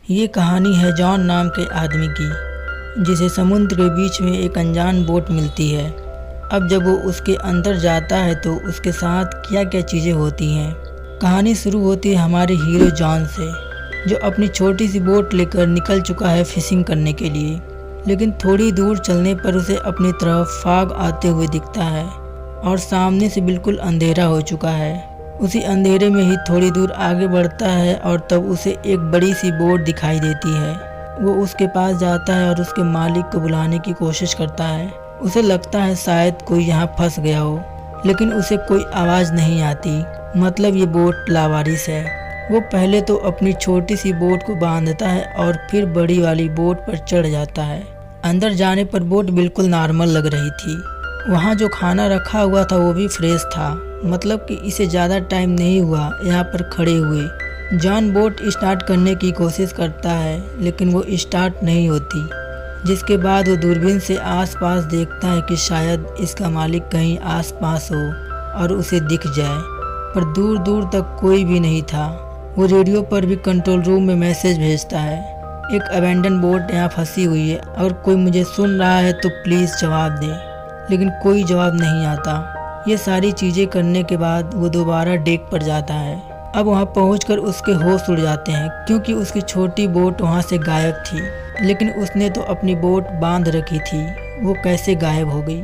ये कहानी है जॉन नाम के आदमी की, जिसे समुद्र के बीच में एक अनजान बोट मिलती है। अब जब वो उसके अंदर जाता है तो उसके साथ क्या क्या चीज़ें होती हैं। कहानी शुरू होती है हमारे हीरो जॉन से, जो अपनी छोटी सी बोट लेकर निकल चुका है फिशिंग करने के लिए। लेकिन थोड़ी दूर चलने पर उसे अपनी तरफ फाग आते हुए दिखता है और सामने से बिल्कुल अंधेरा हो चुका है। उसी अंधेरे में ही थोड़ी दूर आगे बढ़ता है और तब उसे एक बड़ी सी बोट दिखाई देती है। वो उसके पास जाता है और उसके मालिक को बुलाने की कोशिश करता है। उसे लगता है शायद कोई यहाँ फंस गया हो, लेकिन उसे कोई आवाज़ नहीं आती। मतलब ये बोट लावारिस है। वो पहले तो अपनी छोटी सी बोट को बांधता है और फिर बड़ी वाली बोट पर चढ़ जाता है। अंदर जाने पर बोट बिल्कुल नॉर्मल लग रही थी। वहाँ जो खाना रखा हुआ था वो भी फ्रेश था। मतलब कि इसे ज़्यादा टाइम नहीं हुआ यहाँ पर खड़े हुए। जॉन बोट स्टार्ट करने की कोशिश करता है, लेकिन वो स्टार्ट नहीं होती। जिसके बाद वो दूरबीन से आसपास देखता है कि शायद इसका मालिक कहीं आसपास हो और उसे दिख जाए, पर दूर दूर तक कोई भी नहीं था। वो रेडियो पर भी कंट्रोल रूम में मैसेज भेजता है, एक अबेंडन बोट यहाँ फंसी हुई है, अगर कोई मुझे सुन रहा है तो प्लीज़ जवाब दे। लेकिन कोई जवाब नहीं आता। ये सारी चीज़ें करने के बाद वो दोबारा डेक पर जाता है। अब वहाँ पहुंचकर उसके होश उड़ जाते हैं, क्योंकि उसकी छोटी बोट वहाँ से गायब थी। लेकिन उसने तो अपनी बोट बांध रखी थी, वो कैसे गायब हो गई।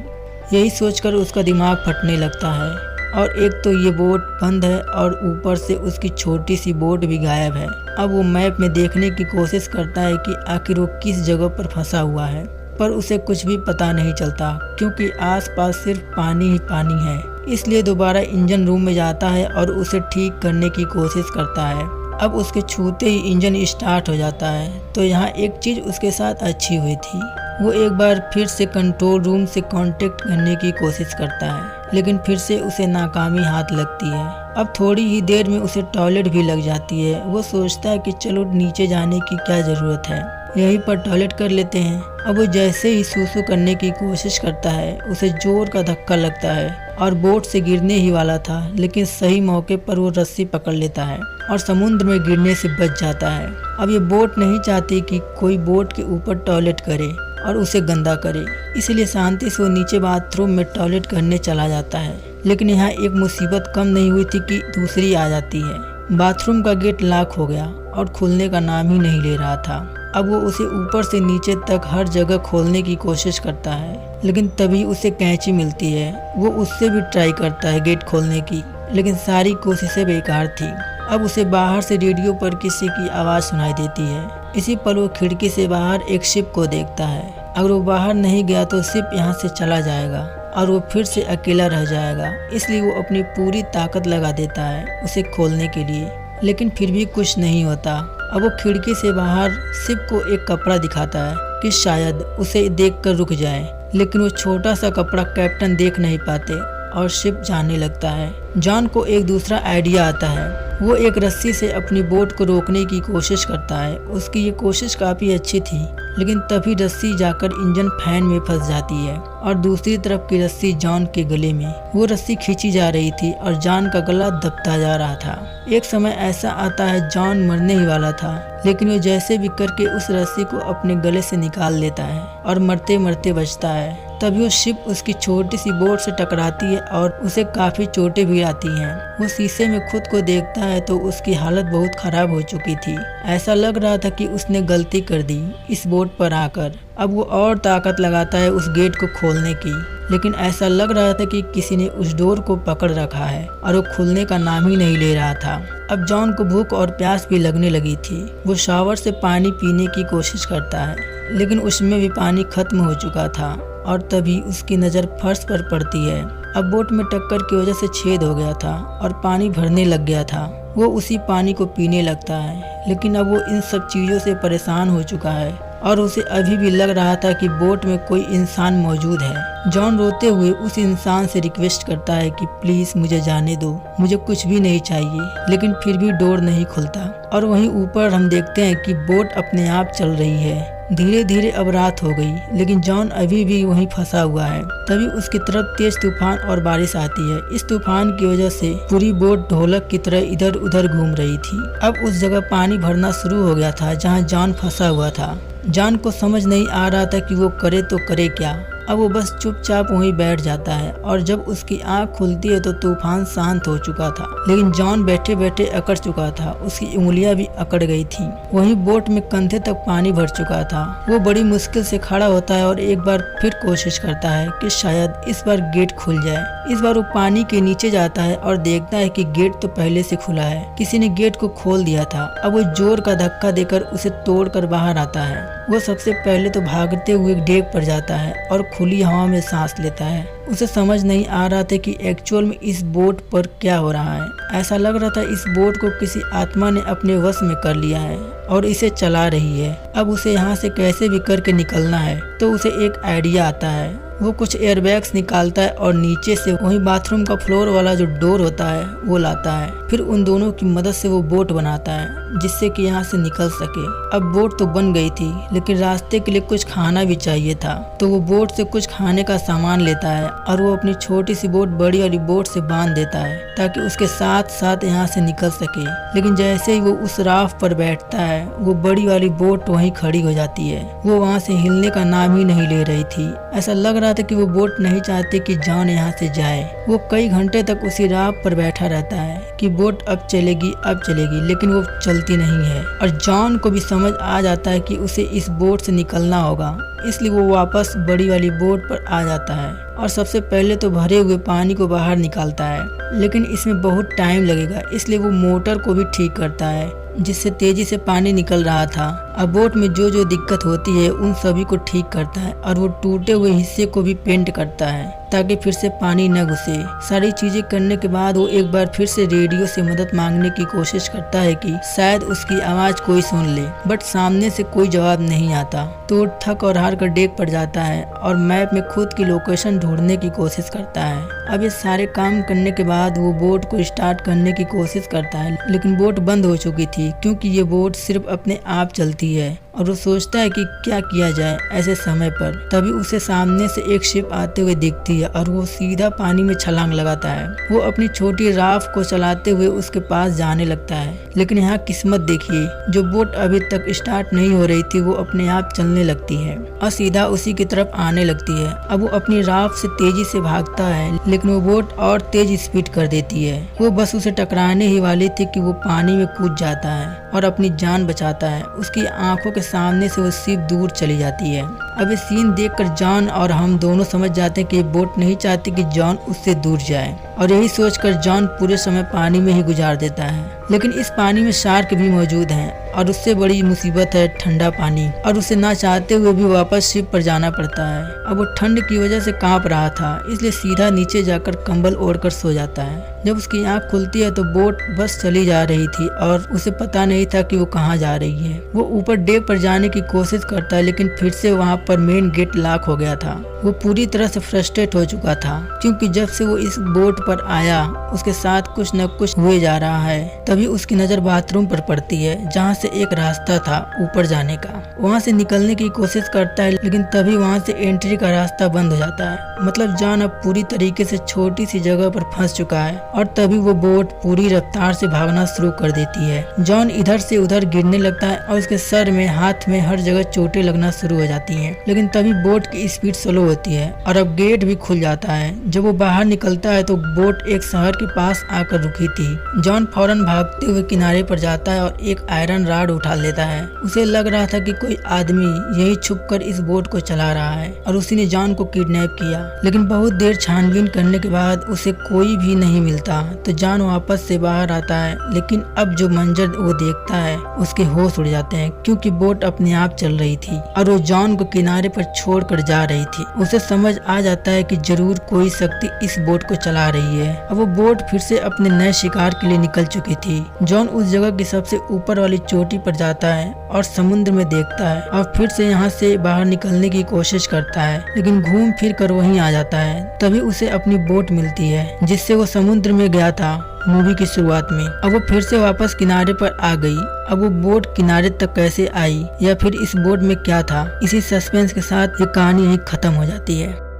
यही सोचकर उसका दिमाग फटने लगता है। और एक तो ये बोट बंद है और ऊपर से उसकी छोटी सी बोट भी गायब है। अब वो मैप में देखने की कोशिश करता है कि आखिर वो किस जगह पर फंसा हुआ है, पर उसे कुछ भी पता नहीं चलता, क्योंकि आसपास सिर्फ पानी ही पानी है। इसलिए दोबारा इंजन रूम में जाता है और उसे ठीक करने की कोशिश करता है। अब उसके छूते ही इंजन स्टार्ट हो जाता है। तो यहाँ एक चीज़ उसके साथ अच्छी हुई थी, वो एक बार फिर से कंट्रोल रूम से कांटेक्ट करने की कोशिश करता है, लेकिन फिर से उसे नाकामी हाथ लगती है। अब थोड़ी ही देर में उसे टॉयलेट भी लग जाती है। वो सोचता है कि चलो नीचे जाने की क्या ज़रूरत है, यहीं पर टॉयलेट कर लेते हैं। अब वो जैसे ही सूसू करने की कोशिश करता है, उसे जोर का धक्का लगता है और बोट से गिरने ही वाला था, लेकिन सही मौके पर वो रस्सी पकड़ लेता है और समुद्र में गिरने से बच जाता है। अब ये बोट नहीं चाहती कि कोई बोट के ऊपर टॉयलेट करे और उसे गंदा करे, इसलिए शांति से वो नीचे बाथरूम में टॉयलेट करने चला जाता है। लेकिन यहाँ एक मुसीबत कम नहीं हुई थी कि दूसरी आ जाती है। बाथरूम का गेट लॉक हो गया और खुलने का नाम ही नहीं ले रहा था। अब वो उसे ऊपर से नीचे तक हर जगह खोलने की कोशिश करता है, लेकिन तभी उसे कैंची मिलती है। वो उससे भी ट्राई करता है गेट खोलने की, लेकिन सारी कोशिशें बेकार थी। अब उसे बाहर से रेडियो पर किसी की आवाज़ सुनाई देती है। इसी पल वो खिड़की से बाहर एक शिप को देखता है। अगर वो बाहर नहीं गया तो शिप यहाँ से चला जाएगा और वो फिर से अकेला रह जाएगा। इसलिए वो अपनी पूरी ताकत लगा देता है उसे खोलने के लिए, लेकिन फिर भी कुछ नहीं होता। अब वो खिड़की से बाहर शिप को एक कपड़ा दिखाता है कि शायद उसे देखकर रुक जाए, लेकिन वो छोटा सा कपड़ा कैप्टन देख नहीं पाते और शिप जाने लगता है। जॉन को एक दूसरा आइडिया आता है। वो एक रस्सी से अपनी बोट को रोकने की कोशिश करता है। उसकी ये कोशिश काफ़ी अच्छी थी, लेकिन तभी रस्सी जाकर इंजन फैन में फंस जाती है और दूसरी तरफ की रस्सी जॉन के गले में। वो रस्सी खींची जा रही थी और जॉन का गला दबता जा रहा था। एक समय ऐसा आता है जॉन मरने ही वाला था, लेकिन वो जैसे भी करके उस रस्सी को अपने गले से निकाल लेता है और मरते मरते बचता है। तभी वो शिप उसकी छोटी सी बोट से टकराती है और उसे काफ़ी चोटें भी आती हैं। वो शीशे में खुद को देखता है तो उसकी हालत बहुत ख़राब हो चुकी थी। ऐसा लग रहा था कि उसने गलती कर दी इस बोट पर आकर। अब वो और ताकत लगाता है उस गेट को खोलने की, लेकिन ऐसा लग रहा था कि किसी ने उस डोर को पकड़ रखा है और वो खुलने का नाम ही नहीं ले रहा था। अब जॉन को भूख और प्यास भी लगने लगी थी। वो शावर से पानी पीने की कोशिश करता है, लेकिन उसमें भी पानी खत्म हो चुका था। और तभी उसकी नज़र फर्श पर पड़ती है। अब बोट में टक्कर की वजह से छेद हो गया था और पानी भरने लग गया था। वो उसी पानी को पीने लगता है, लेकिन अब वो इन सब चीज़ों से परेशान हो चुका है और उसे अभी भी लग रहा था कि बोट में कोई इंसान मौजूद है। जॉन रोते हुए उस इंसान से रिक्वेस्ट करता है कि प्लीज़ मुझे जाने दो, मुझे कुछ भी नहीं चाहिए, लेकिन फिर भी डोर नहीं खुलता। और वहीं ऊपर हम देखते हैं कि बोट अपने आप चल रही है। धीरे धीरे अब रात हो गई, लेकिन जॉन अभी भी वहीं फंसा हुआ है। तभी उसकी तरफ तेज तूफान और बारिश आती है। इस तूफान की वजह से पूरी बोट ढोलक की तरह इधर उधर घूम रही थी। अब उस जगह पानी भरना शुरू हो गया था जहाँ जॉन फंसा हुआ था। जॉन को समझ नहीं आ रहा था कि वो करे तो करे क्या। अब वो बस चुपचाप वहीं बैठ जाता है और जब उसकी आंख खुलती है तो तूफान शांत हो चुका था, लेकिन जॉन बैठे बैठे अकड़ चुका था। उसकी उंगलियां भी अकड़ गई थी। वहीं बोट में कंधे तक पानी भर चुका था। वो बड़ी मुश्किल से खड़ा होता है और एक बार फिर कोशिश करता है कि शायद इस बार गेट खुल जाए। इस बार वो पानी के नीचे जाता है और देखता है कि गेट तो पहले से खुला है, किसी ने गेट को खोल दिया था। अब वो जोर का धक्का देकर उसे तोड़कर बाहर आता है। वो सबसे पहले तो भागते हुए डेक पर जाता है और खुली हवा में सांस लेता है। उसे समझ नहीं आ रहा था कि एक्चुअल में इस बोट पर क्या हो रहा है। ऐसा लग रहा था इस बोट को किसी आत्मा ने अपने वश में कर लिया है और इसे चला रही है। अब उसे यहाँ से कैसे भी करके निकलना है। तो उसे एक आइडिया आता है। वो कुछ एयरबैग्स निकालता है और नीचे से वही बाथरूम का फ्लोर वाला जो डोर होता है वो लाता है। फिर उन दोनों की मदद से वो बोट बनाता है जिससे कि यहाँ से निकल सके। अब बोट तो बन गई थी, लेकिन रास्ते के लिए कुछ खाना भी चाहिए था। तो वो बोट से कुछ खाने का सामान लेता है और वो अपनी छोटी सी बोट बड़ी वाली बोट से बांध देता है ताकि उसके साथ साथ यहाँ से निकल सके। लेकिन जैसे ही वो उस राफ्ट पर बैठता है, वो बड़ी वाली बोट वहीं खड़ी हो जाती है। वो वहाँ से हिलने का नाम ही नहीं ले रही थी। ऐसा लग रहा था कि वो बोट नहीं चाहती कि जॉन यहाँ से जाए। वो कई घंटे तक उसी राफ्ट पर बैठा रहता है कि बोट अब चलेगी, लेकिन वो चलती नहीं है। और जॉन को भी समझ आ जाता है कि उसे इस बोट से निकलना होगा, इसलिए वो वापस बड़ी वाली बोट पर आ जाता है और सबसे पहले तो भरे हुए पानी को बाहर निकालता है। लेकिन इसमें बहुत टाइम लगेगा, इसलिए वो मोटर को भी ठीक करता है जिससे तेजी से पानी निकल रहा था। अब बोट में जो जो दिक्कत होती है उन सभी को ठीक करता है और वो टूटे हुए हिस्से को भी पेंट करता है ताकि फिर से पानी न घुसे। सारी चीजें करने के बाद वो एक बार फिर से रेडियो से मदद मांगने की कोशिश करता है कि शायद उसकी आवाज कोई सुन ले, बट सामने से कोई जवाब नहीं आता। तो वो थक और हार कर डेक पर जाता है और मैप में खुद की लोकेशन ढूंढने की कोशिश करता है। अब ये सारे काम करने के बाद वो बोट को स्टार्ट करने की कोशिश करता है, लेकिन बोट बंद हो चुकी थी क्योंकि ये बोट सिर्फ अपने आप चलती है। और वो सोचता है कि क्या किया जाए ऐसे समय पर। तभी उसे सामने से एक शिप आते हुए दिखती है और वो सीधा पानी में छलांग लगाता है। वो अपनी छोटी राफ्ट को चलाते हुए उसके पास जाने लगता है, लेकिन यहाँ किस्मत देखिए, जो बोट अभी तक स्टार्ट नहीं हो रही थी वो अपने आप चलने लगती है और सीधा उसी की तरफ आने लगती है। अब वो अपनी राफ्ट से तेजी से भागता है, लेकिन वो बोट और तेज स्पीड कर देती है। वो बस उसे टकराने ही वाली थी कि वो पानी में कूद जाता है और अपनी जान बचाता है। उसकी आंखों के सामने से वो शिप दूर चली जाती है। अब ये सीन देखकर जॉन और हम दोनों समझ जाते हैं कि ये बोट नहीं चाहती कि जॉन उससे दूर जाए, और यही सोचकर जॉन पूरे समय पानी में ही गुजार देता है। लेकिन इस पानी में शार्क भी मौजूद हैं और उससे बड़ी मुसीबत है ठंडा पानी, और उसे ना चाहते हुए भी वापस शिप पर जाना पड़ता है। अब वो ठंड की वजह से कांप रहा था, इसलिए सीधा नीचे जाकर कंबल ओढ़कर सो जाता है। जब उसकी आंख खुलती है तो बोट बस चली जा रही थी और उसे पता नहीं था कि वो कहाँ जा रही है। वो ऊपर डेक पर जाने की कोशिश करता है, लेकिन फिर से वहाँ पर मेन गेट लॉक हो गया था। वो पूरी तरह से फ्रस्ट्रेट हो चुका था क्योंकि जब से वो इस बोट पर आया उसके साथ कुछ न कुछ हुए जा रहा है। तभी उसकी नजर बाथरूम पर पड़ती है जहाँ से एक रास्ता था ऊपर जाने का। वहाँ से निकलने की कोशिश करता है, लेकिन तभी वहाँ से एंट्री का रास्ता बंद हो जाता है। मतलब जॉन अब पूरी तरीके से छोटी सी जगह पर फंस चुका है और तभी वो बोट पूरी रफ्तार से भागना शुरू कर देती है। जॉन इधर से उधर गिरने लगता है और उसके सर में, हाथ में, हर जगह चोटें लगना शुरू हो जाती हैं। लेकिन तभी बोट की स्पीड स्लो होती है और अब गेट भी खुल जाता है। जब वो बाहर निकलता है तो बोट एक शहर के पास आकर रुकी थी। जॉन फौरन भागते हुए किनारे पर जाता है और एक आयरन रॉड उठा लेता है। उसे लग रहा था कि कोई आदमी यही छुपकर इस बोट को चला रहा है और उसी ने जॉन को किडनैप किया। लेकिन बहुत देर छानबीन करने के बाद उसे कोई भी नहीं मिलता तो जॉन वापस से बाहर आता है। लेकिन अब जो मंजर वो देखता है उसके होश उड़ जाते हैं क्योंकि बोट अपने आप चल रही थी और वो जॉन को किनारे पर छोड़कर जा रही थी। उसे समझ आ जाता है कि जरूर कोई शक्ति इस बोट को चला रही है। अब वो बोट फिर से अपने नए शिकार के लिए निकल चुकी थी। जॉन उस जगह की सबसे ऊपर वाली चोटी पर जाता है और समुद्र में देखता है और फिर से यहाँ से बाहर निकलने की कोशिश करता है, लेकिन घूम फिर कर वहीं आ जाता है। तभी उसे अपनी बोट मिलती है जिससे वो समुद्र में गया था। मूवी की शुरुआत में। अब वो फिर से वापस किनारे पर आ गई। अब वो बोट किनारे तक कैसे आई या फिर इस बोट में क्या था, इसी सस्पेंस के साथ ये कहानी यहीं खत्म हो जाती है।